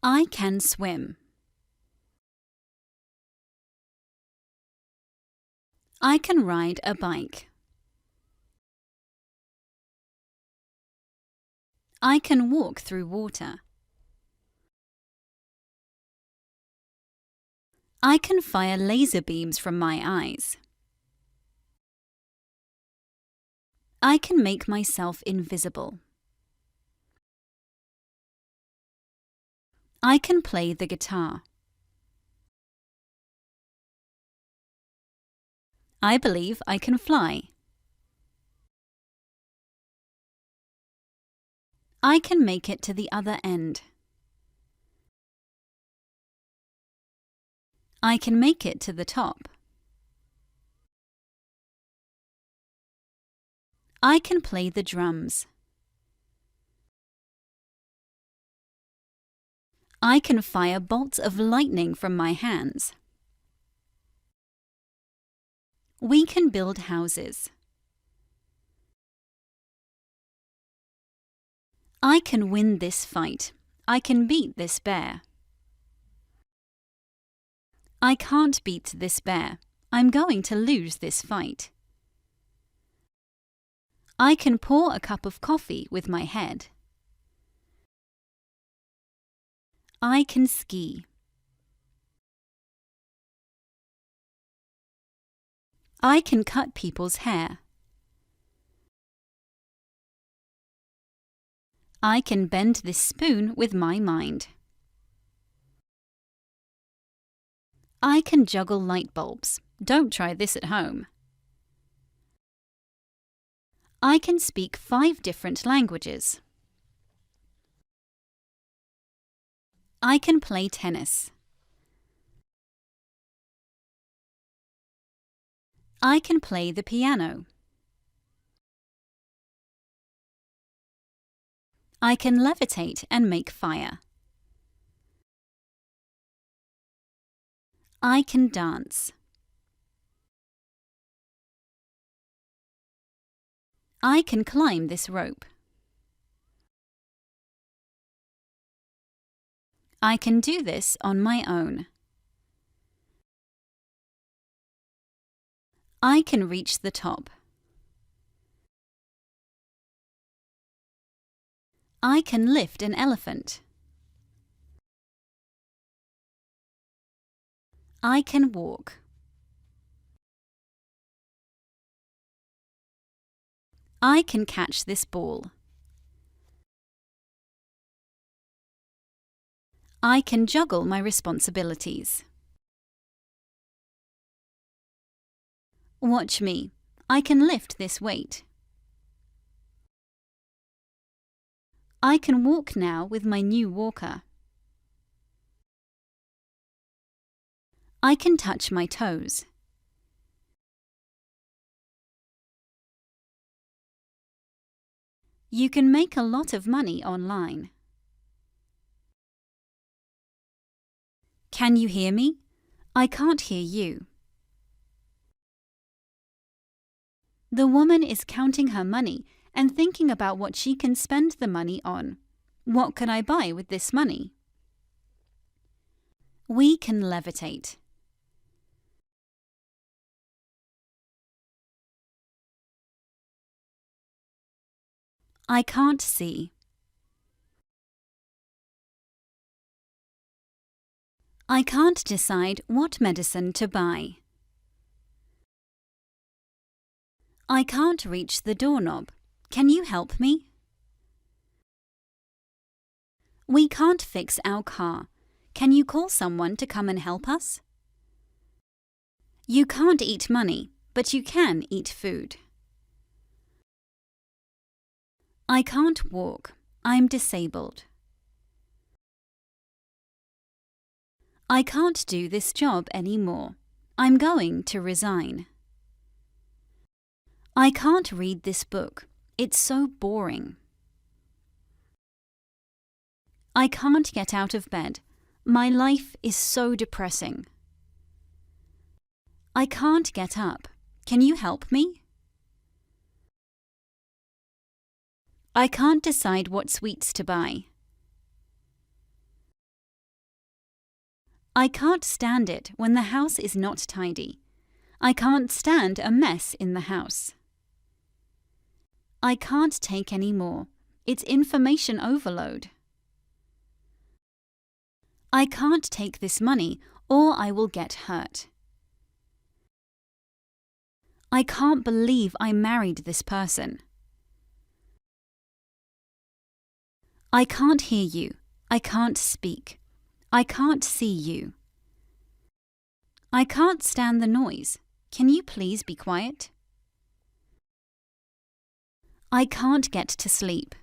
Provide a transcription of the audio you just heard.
I can swim. I can ride a bike. I can walk through water. I can fire laser beams from my eyes. I can make myself invisible. I can play the guitar. I believe I can fly. I can make it to the other end. I can make it to the top. I can play the drums. I can fire bolts of lightning from my hands. We can build houses. I can win this fight. I can beat this bear. I can't beat this bear. I'm going to lose this fight. I can pour a cup of coffee with my head. I can ski. I can cut people's hair. I can bend this spoon with my mind. I can juggle light bulbs. Don't try this at home. I can speak 5 different languages. I can play tennis. I can play the piano. I can levitate and make fire. I can dance. I can climb this rope. I can do this on my own. I can reach the top. I can lift an elephant. I can walk. I can catch this ball. I can juggle my responsibilities. Watch me. I can lift this weight. I can walk now with my new walker. I can touch my toes. You can make a lot of money online. Can you hear me? I can't hear you. The woman is counting her money and thinking about what she can spend the money on. What can I buy with this money? We can levitate. I can't see. I can't decide what medicine to buy. I can't reach the doorknob. Can you help me? We can't fix our car. Can you call someone to come and help us? You can't eat money, but you can eat food. I can't walk. I'm disabled. I can't do this job anymore. I'm going to resign. I can't read this book. It's so boring. I can't get out of bed. My life is so depressing. I can't get up. Can you help me? I can't decide what sweets to buy. I can't stand it when the house is not tidy. I can't stand a mess in the house. I can't take any more. It's information overload. I can't take this money or I will get hurt. I can't believe I married this person. I can't hear you. I can't speak. I can't see you. I can't stand the noise. Can you please be quiet? I can't get to sleep.